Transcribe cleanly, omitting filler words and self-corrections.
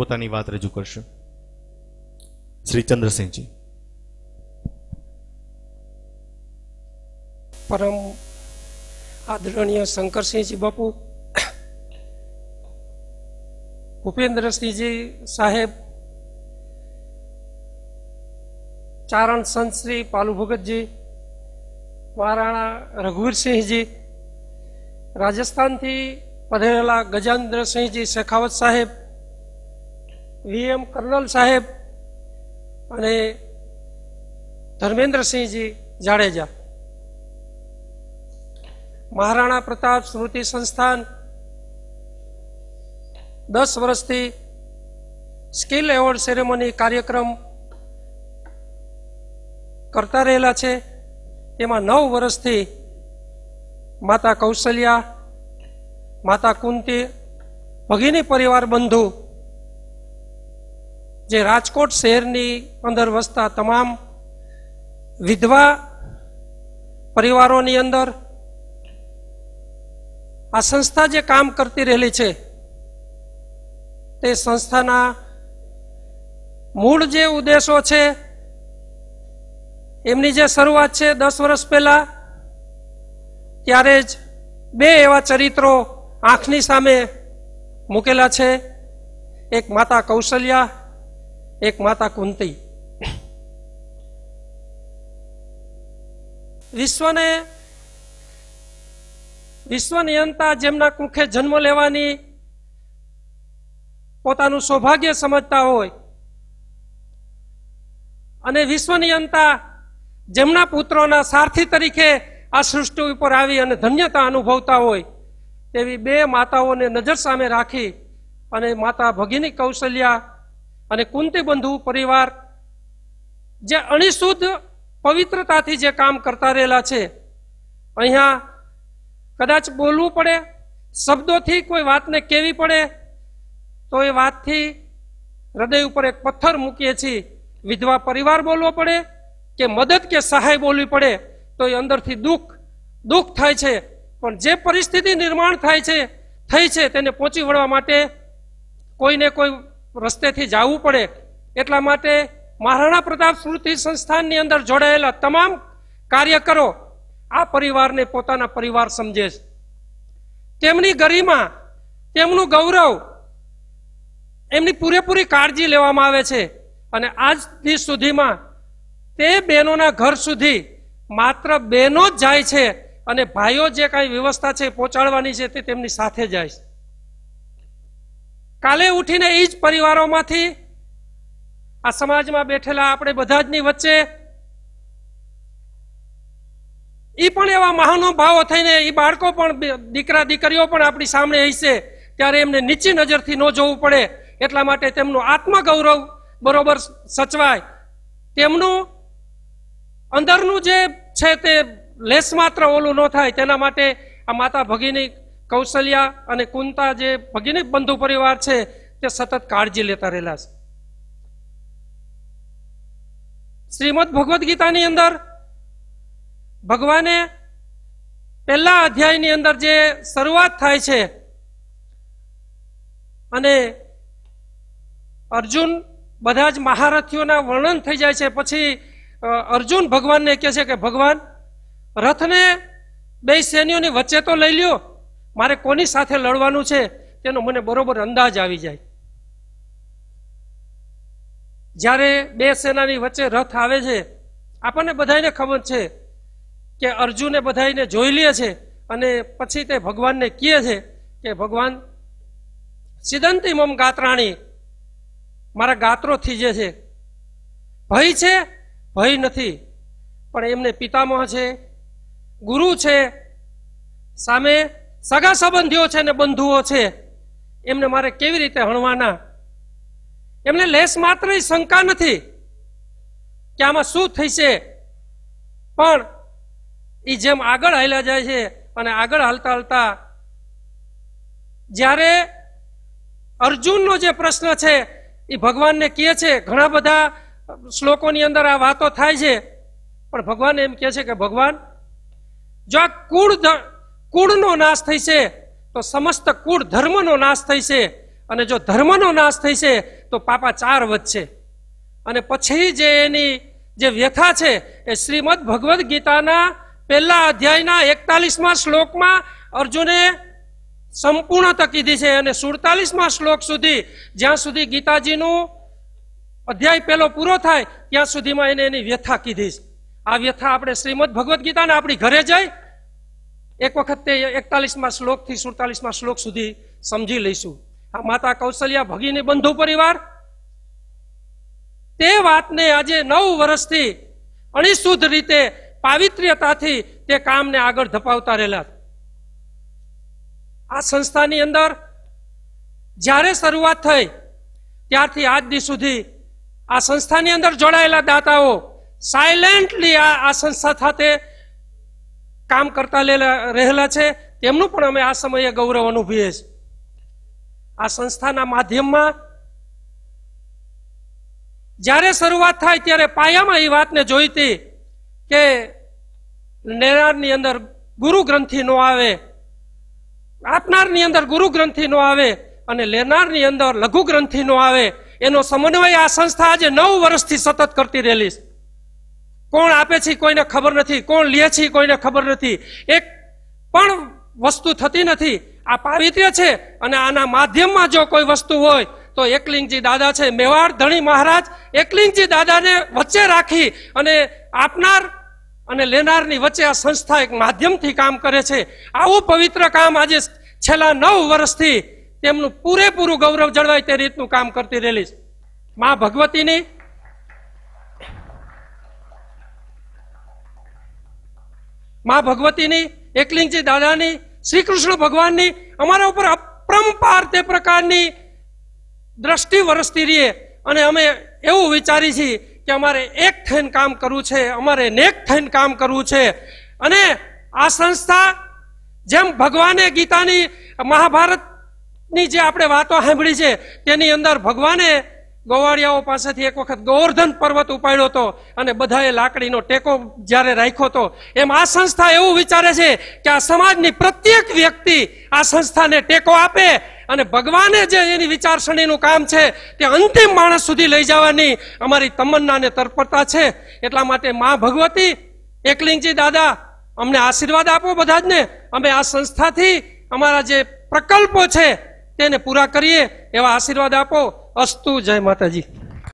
પોતાની વાત રજૂ કરશે. શ્રી ચંદ્રસિંહજી. પરમ આદરણીય શંકરસિંહજી બાપુ, ભૂપેન્દ્રસિંહજી સાહેબ, ચારણ સંત શ્રી પાલુ ભગતજી, મહારાણા રઘુવીરસિંહજી, રાજસ્થાનથી પધારેલા ગજેન્દ્રસિંહજી શેખાવત સાહેબ, VM કર્નલ સાહેબ અને ધર્મેન્દ્રસિંહજી જાડેજા, મહારાણા પ્રતાપ સ્મૃતિ સંસ્થાન 10 વર્ષથી સ્કિલ એવોર્ડ સેરેમની કાર્યક્રમ કરતા રહેલા છે. તેમાં 9 વર્ષથી માતા કૌશલ્યા, માતા કુંતી, ભગીની પરિવાર બંધુ, જે રાજકોટ શહેરની અંદર વસતા તમામ વિધવા પરિવારોની અંદર આ સંસ્થા જે કામ કરતી રહેલી છે, તે સંસ્થાના મૂળ જે ઉદ્દેશો છે, એમની જે શરૂઆત છે 10 વર્ષ પહેલા, ત્યારે જ 2 એવા ચરિત્રો આંખની સામે મૂકેલા છે. એક માતા કૌશલ્યા, એક માતા કુંતી. વિશ્વનિયંતા જેમના કુખે જન્મ લેવાની પોતાનું સૌભાગ્ય સમજતા હોય અને વિશ્વનિયંતા જેમના પુત્રોના સારથી તરીકે આ સૃષ્ટિ ઉપર આવી અને ધન્યતા અનુભવતા હોય, તેવી 2 માતાઓને નજર સામે રાખી અને માતા ભગીની કૌશલ્યા અને કુંતી બંધુ પરિવાર જે અણિશુદ્ધ પવિત્રતાથી જે કામ કરતા રહેલા છે, અહીંયા કદાચ બોલવું પડે, શબ્દોથી કોઈ વાતને કહેવી પડે તો એ વાતથી હૃદય ઉપર એક પથ્થર મૂકીએ છીએ. વિધવા પરિવાર બોલવો પડે કે મદદ કે સહાય બોલવી પડે તો એ અંદરથી દુઃખ થાય છે. પણ જે પરિસ્થિતિ નિર્માણ થઈ છે તેને પહોંચી વળવા માટે કોઈને કોઈ રસ્તેથી જવું પડે. એટલા માટે મહારાણા પ્રતાપ સ્મૃતિ સંસ્થાનની અંદર જોડાયેલા તમામ કાર્યકરો આ પરિવારને પોતાના પરિવાર સમજે છે. તેમની ગરિમા, તેમનું ગૌરવ, એમની પૂરેપૂરી કાળજી લેવામાં આવે છે. અને આજ દિવસ સુધીમાં તે બહેનોના ઘર સુધી માત્ર બહેનો જ જાય છે અને ભાઈઓ જે કાંઈ વ્યવસ્થા છે પહોંચાડવાની છે તે તેમની સાથે જાય છે. કાલે ઉઠીને એ જ પરિવારોમાંથી આ સમાજમાં બેઠેલા આપણે બધા જની વચ્ચે એ પણ એવા મહાનુભાવો થઈને એ બાળકો પણ, દીકરા દીકરીઓ પણ આપણી સામે હશે, ત્યારે એમને નીચી નજરથી ન જોવું પડે. એટલા માટે તેમનું આત્મગૌરવ બરોબર સચવાય, તેમનું અંદરનું જે છે તે લેસ માત્ર ઓલું ન થાય, તેના માટે આ માતા ભગીની કૌશલ્યા અને કુંતા જે ભગીની બંધુ પરિવાર છે તે સતત કાળજી લેતા રહેલા છે. શ્રીમદ ભગવદ્ ગીતાની અંદર ભગવાને પહેલા અધ્યાયની અંદર જે શરૂઆત થાય છે અને અર્જુન બધા જ મહારથીઓના વર્ણન થઈ જાય છે, પછી અર્જુન ભગવાનને કહે છે કે ભગવાન, રથને 2 સૈન્યોની વચ્ચે તો લઈ લ્યો, મારે કોની સાથે લડવાનું છે તેનો મને બરોબર અંદાજ આવી જાય. જ્યારે 2 સેનાની વચ્ચે રથ આવે છે, આપણને બધાને ખબર છે કે અર્જુને બધાને જોઈ લે છે અને પછી તે ભગવાનને કહે છે કે ભગવાન, સિદંતી મમ ગાત્રાણી, મારા ગાત્રો થીજે છે, ભય છે, ભય નથી, પણ એમને પિતામહ છે, ગુરુ છે, સામે સગા સંબંધીઓ છે ને બંધુઓ છે, એમને મારે કેવી રીતે હણવાના? એમને લેસ માત્ર શંકા નથી કે આમાં શું થશે, પણ એ જેમ આગળ હાલ્યા જાય છે અને આગળ હાલતા હાલતા જ્યારે અર્જુનનો જે પ્રશ્ન છે એ ભગવાનને કહે છે, ઘણા બધા શ્લોકોની અંદર આ વાતો થાય છે, પણ ભગવાન એમ કહે છે કે ભગવાન, જો આ કુળનો નાશ થશે તો સમસ્ત કુળ ધર્મનો નાશ થશે અને જો ધર્મનો નાશ થશે તો પાપા 4 વધશે. અને પછી જે એની જે વ્યથા છે એ શ્રીમદ ભગવદ્ ગીતાના પહેલા અધ્યાયના 41મા શ્લોકમાં અર્જુને સંપૂર્ણતા કીધી છે. અને 47મા શ્લોક સુધી, જ્યાં સુધી ગીતાજીનું અધ્યાય પહેલો પૂરો થાય ત્યાં સુધીમાં એને એની વ્યથા કીધી છે. આ વ્યથા આપણે શ્રીમદ ભગવદ્ ગીતાને આપણી ઘરે જઈ એક વખત તે 41મા શ્લોકથી 47મા શ્લોક સુધી સમજી લઈશું. આ માતા કૌશલ્યા ભગીની બંધુ પરિવાર તે વાતને આજે 9 વર્ષથી અણિશુદ્ધ રીતે પાવિત્ર્યતાથી તે કામને આગળ ધપાવતા રહેલા. આ સંસ્થાની અંદર જ્યારે શરૂઆત થઈ ત્યારથી આજ દી સુધી આ સંસ્થાની અંદર જોડાયેલા દાતાઓ સાયલેન્ટલી આ સંસ્થા સાથે કામ કરતા રહેલા છે. તેમનું પણ અમે આ સમયે ગૌરવ અનુભવીએ છીએ. આ સંસ્થાના માધ્યમમાં જ્યારે શરૂઆત થાય ત્યારે પાયામાં એ વાતને જોઈતી કે લેનારની અંદર ગુરુ ગ્રંથિ નો આવે, આપનારની અંદર ગુરુ ગ્રંથિ નો આવે અને લેનારની અંદર લઘુ ગ્રંથિ નો આવે. એનો સમન્વય આ સંસ્થા આજે 9 વર્ષથી સતત કરતી રહેલી છે. કોણ આપે છે કોઈને ખબર નથી, કોણ લે છે કોઈને ખબર નથી, એક પણ વસ્તુ થતી નથી. આ પાવિત્ર્ય છે અને આના માધ્યમમાં જો કોઈ વસ્તુ હોય તો એકલિંગજી દાદા છે. મેવાડ ધણી મહારાજ એકલિંગજી દાદાને વચ્ચે રાખી અને આપનાર અને લેનારની વચ્ચે આ સંસ્થા એક માધ્યમથી કામ કરે છે. આવું પવિત્ર કામ આજે છેલ્લા 9 વર્ષથી તેમનું પૂરેપૂરું ગૌરવ જળવાય તે રીતનું કામ કરતી રહેલી છે. મા ભગવતીની મા ભગવતીની, એકલિંગજી દાદાની, શ્રી કૃષ્ણ ભગવાનની અમારા ઉપર અપરંપાર તે પ્રકારની દ્રષ્ટિ વરસતી રહીએ. અને અમે એવું વિચારી છીએ કે અમારે એક થઈને કામ કરવું છે, અમારે નેક થઈને કામ કરવું છે. અને આ સંસ્થા જેમ ભગવાને ગીતાની, મહાભારતની જે આપણે વાતો સાંભળી છે તેની અંદર ભગવાને ગોવાળિયાઓ પાસેથી એક વખત ગોવર્ધન પર્વત ઉપાડ્યો હતો અને બધાએ લાકડીનો ટેકો જ્યારે રાખ્યો હતો, એમ આ સંસ્થા એવું વિચારે છે કે આ સમાજની પ્રત્યેક વ્યક્તિ આ સંસ્થાને ટેકો આપે અને ભગવાને જે એની વિચારસરણીનું કામ છે તે અંતિમ માણસ સુધી લઈ જવાની અમારી તમન્ના અને તત્પરતા છે. એટલા માટે મા ભગવતી, એકલિંગજી દાદા અમને આશીર્વાદ આપો બધા જ ને. અમે આ સંસ્થાથી અમારા જે પ્રકલ્પો છે તેને પૂરા કરીએ એવા આશીર્વાદ આપો. અસ્તુ. જય માતાજી.